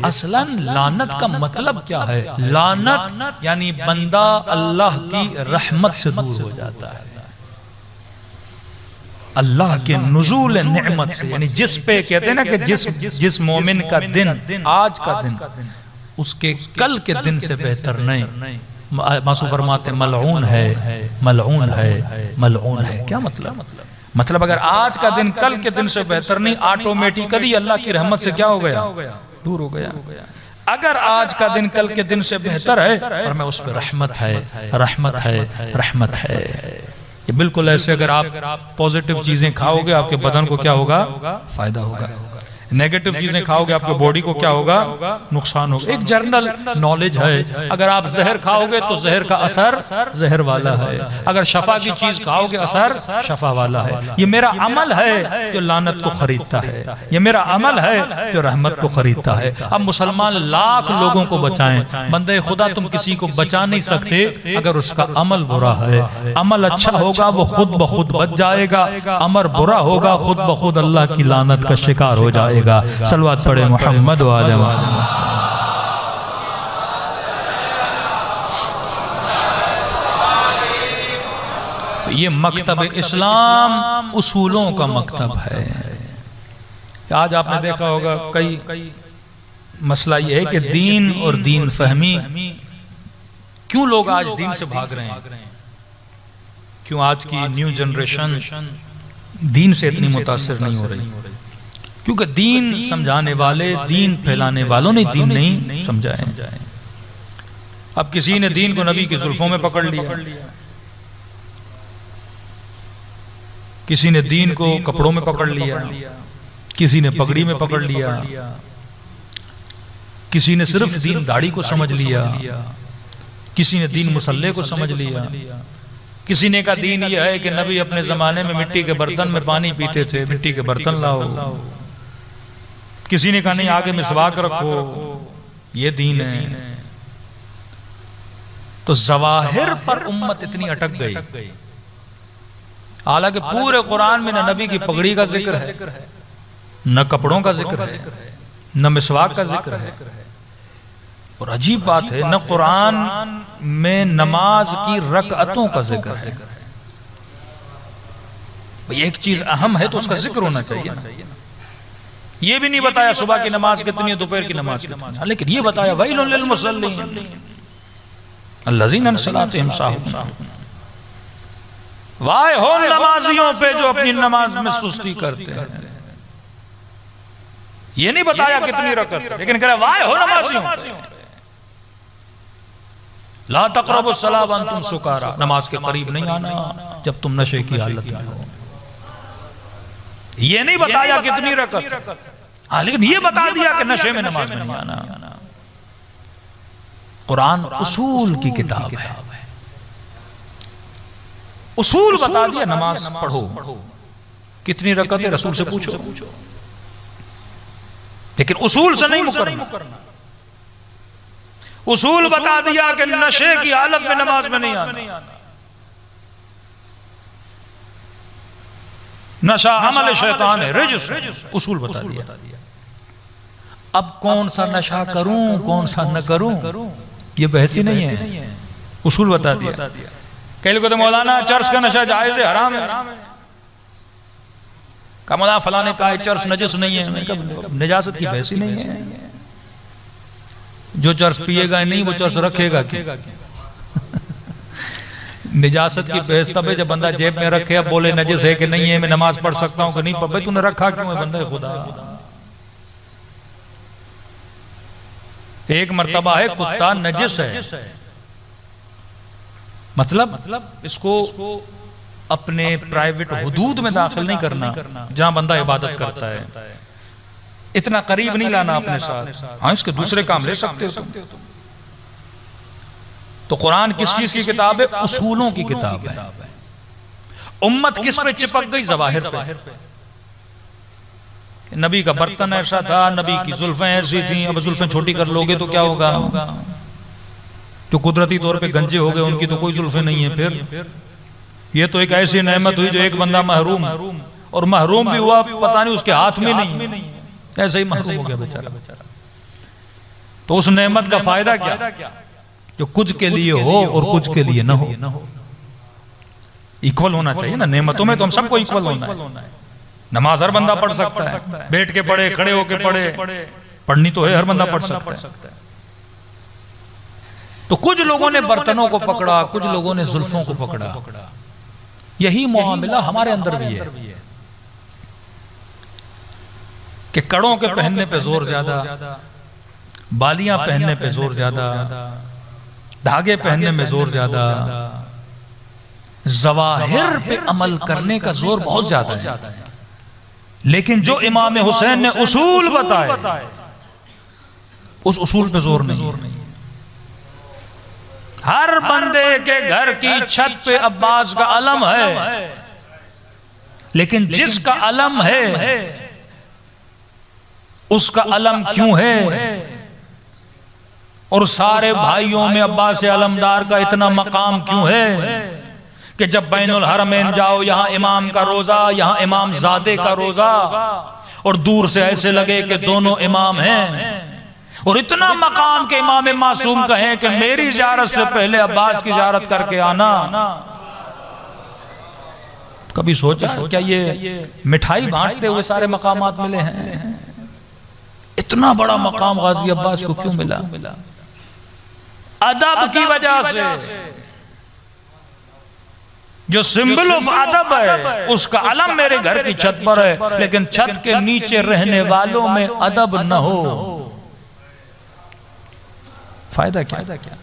اصلاً لعنت کا مطلب کیا ہے؟ لعنت یعنی بندہ اللہ کی رحمت سے دور ہو جاتا ہے، اللہ کے نزول نعمت سے، یعنی جس پہ کہتے ہیں نا کہ جس مومن کا دن آج کا دن اس کے کل کے دن سے بہتر نہیں، معصوم فرماتے ملعون ہے ملعون ہے ملعون ہے۔ کیا مطلب اگر آج کا دن کل کے دن سے بہتر نہیں، آٹومیٹیکلی اللہ کی رحمت سے کیا ہو گیا؟ دور ہو گیا۔ اگر آج کا دن کل کے دن سے بہتر ہے فرمایا اس پہ رحمت ہے رحمت ہے رحمت ہے۔ یہ بالکل ایسے اگر آپ پوزیٹیو چیزیں کھاؤ گے آپ کے بدن کو کیا ہوگا؟ فائدہ ہوگا۔ نیگیٹو چیزیں کھاؤ گے آپ کے باڈی کو کیا ہوگا؟ نقصان ہوگا۔ ایک جنرل نالج ہے، اگر آپ زہر کھاؤ گے تو زہر کا اثر زہر والا ہے، اگر شفا کی چیز کھاؤ گے اثر شفا والا ہے۔ یہ میرا عمل ہے جو لعنت کو خریدتا ہے، یہ میرا عمل ہے جو رحمت کو خریدتا ہے۔ اب مسلمان لاکھ لوگوں کو بچائیں، بندے خدا تم کسی کو بچا نہیں سکتے اگر اس کا عمل برا ہے۔ عمل اچھا ہوگا وہ خود بخود بچ جائے گا، عمل برا ہوگا خود بخود اللہ کی لعنت کا شکار ہو جائے گا۔ صلوات پڑھے محمد و آل محمد۔ یہ مکتب اسلام اصولوں کا مکتب ہے۔ آج آپ نے دیکھا ہوگا کئی مسئلہ یہ ہے کہ دین اور دین فہمی، کیوں لوگ آج دین سے بھاگ رہے ہیں؟ کیوں آج کی نیو جنریشن دین سے اتنی متاثر نہیں ہو رہی؟ کیونکہ دین سمجھانے والے، دین پھیلانے والوں نے دین نہیں سمجھائے۔ اب کسی نے دین کو نبی کی زلفوں میں پکڑ لیا، کسی نے دین کو کپڑوں میں پکڑ لیا، کسی نے پگڑی میں پکڑ لیا، کسی نے صرف دین داڑھی کو سمجھ لیا، کسی نے دین مسلح کو سمجھ لیا، کسی نے کہا دین یہ ہے کہ نبی اپنے زمانے میں مٹی کے برتن میں پانی پیتے تھے، مٹی کے برتن لاؤ۔ کسی نے کہا نہیں آگے مسواک رکھو، یہ دین ہے۔ تو ظواہر پر امت اتنی اٹک گئی، حالانکہ پورے قرآن میں نہ نبی کی پگڑی کا ذکر ہے، نہ کپڑوں کا ذکر ہے، نہ مسواک کا ذکر ہے۔ اور عجیب بات ہے، نہ قرآن میں نماز کی رکعتوں کا ذکر ہے۔ ایک چیز اہم ہے تو اس کا ذکر ہونا چاہیے۔ یہ بھی نہیں بتایا صبح کی نماز کتنی ہے، دوپہر کی نماز کتنی ہے، لیکن یہ بتایا وَيْلٌ لِّلْمُصَلِّينَ الَّذِينَ عَنْ صَلَاتِهِمْ سَاهُونَ۔ وائے ہو نمازیوں پہ جو اپنی نماز میں سستی کرتے ہیں۔ یہ نہیں بتایا کتنی رکعت، لیکن کہہ رہا وائے ہو نمازیوں پہ۔ لا تقربوا الصلاۃ وانتم سکارا، نماز کے قریب نہیں آنا جب تم نشے کی حالت میں ہو۔ یہ نہیں بتایا کتنی رکعت، لیکن یہ بتا دیا کہ نشے میں نماز میں نہیں آنا۔ قرآن اصول کی کتاب ہے، اصول بتا دیا نماز پڑھو، کتنی رکعتیں رسول سے پوچھو، لیکن اصول سے نہیں مکرنا۔ اصول بتا دیا کہ نشے کی حالت میں نماز میں نہیں آنا۔ نشہ عمل شیطان ہے، رجس، اصول بتا دیا۔ اب کون سا نشہ کروں کون سا نہ کروں یہ بحث ہی نہیں ہے، اصول بتا دیا۔ کئی لوگ کہتے ہیں مولانا چرس کا نشہ جائز ہے حرام ہے، کہا مولانا فلاں نے کہا چرس نجس نہیں ہے، نجاست کی بحث ہی نہیں ہے۔ جو چرس پیے گا نہیں وہ چرس رکھے گا کیا؟ نجاست کی بحث تب ہے جب بندہ جیب میں رکھے، اب بولے نجس ہے کہ نہیں ہے، میں نماز پڑھ سکتا ہوں کہ نہیں پڑھ، تو نے رکھا کیوں ہے بندہ خدا؟ ایک مرتبہ ہے کتا نجس ہے، مطلب اس کو اپنے پرائیویٹ حدود میں داخل نہیں کرنا جہاں بندہ عبادت کرتا ہے، اتنا قریب نہیں لانا اپنے ساتھ۔ ہاں اس کے دوسرے کام لے سکتے ہو تم۔ تو قرآن کس چیز کی کتاب ہے؟ اصولوں کی کتاب ہے۔ امت کس پہ چپک گئی؟ ظواہر پہ۔ نبی کا برتن ایسا تھا، نبی کی زلفیں ایسی تھیں، اب زلفیں چھوٹی کر لوگے تو کیا ہوگا؟ جو قدرتی طور پہ گنجے ہو گئے ان کی تو کوئی زلفیں نہیں ہیں۔ پھر یہ تو ایک ایسی نعمت ہوئی جو ایک بندہ محروم، اور محروم بھی ہوا پتہ نہیں اس کے ہاتھ میں نہیں، ایسے ہی محروم ہو گیا بیچارہ۔ تو اس نعمت کا فائدہ کیا؟ جو کچھ کے لیے ہو اور کچھ کے لیے نہ ہو. ایکول ہونا چاہیے نا نعمتوں میں، تو ہم سب کو ایکول ہونا ہے. نماز ہر بندہ پڑھ سکتا ہے، بیٹھ کے پڑھے، کھڑے ہو کے پڑھے، پڑھنی تو ہے، ہر بندہ پڑھ سکتا ہے. تو کچھ لوگوں نے برتنوں کو پکڑا، کچھ لوگوں نے زلفوں کو پکڑا. یہی معاملہ ہمارے اندر بھی ہے کہ کڑوں کے پہننے پہ زور زیادہ، بالیاں پہننے پہ زور زیادہ، دھاگے پہننے میں زور زیادہ، ظواہر پہ عمل کرنے کا زور بہت زیادہ ہے. لیکن جو امام حسین نے اصول بتائے اس اصول پہ زور نہیں. ہر بندے کے گھر کی چھت پہ عباس کا علم ہے، لیکن جس کا علم ہے اس کا علم کیوں ہے؟ اور سارے بھائیوں میں عباس علمدار کا اتنا مقام کیوں ہے کہ جب بین الحرمین جاؤ، یہاں امام کا روزہ، یہاں امام زادے کا روزہ، اور دور سے ایسے لگے کہ دونوں امام ہیں. اور اتنا مقام کہ امام معصوم کہیں کہ میری زیارت سے پہلے عباس کی زیارت کر کے آنا. کبھی سوچا کیا یہ مٹھائی بانٹتے ہوئے سارے مقامات ملے ہیں؟ اتنا بڑا مقام غازی عباس کو کیوں ملا؟ ادب کی وجہ سے. جو سمبل آف ادب ہے اس کا علم میرے گھر کی چھت پر ہے، لیکن چھت کے نیچے رہنے والوں میں ادب نہ ہو، فائدہ کیا؟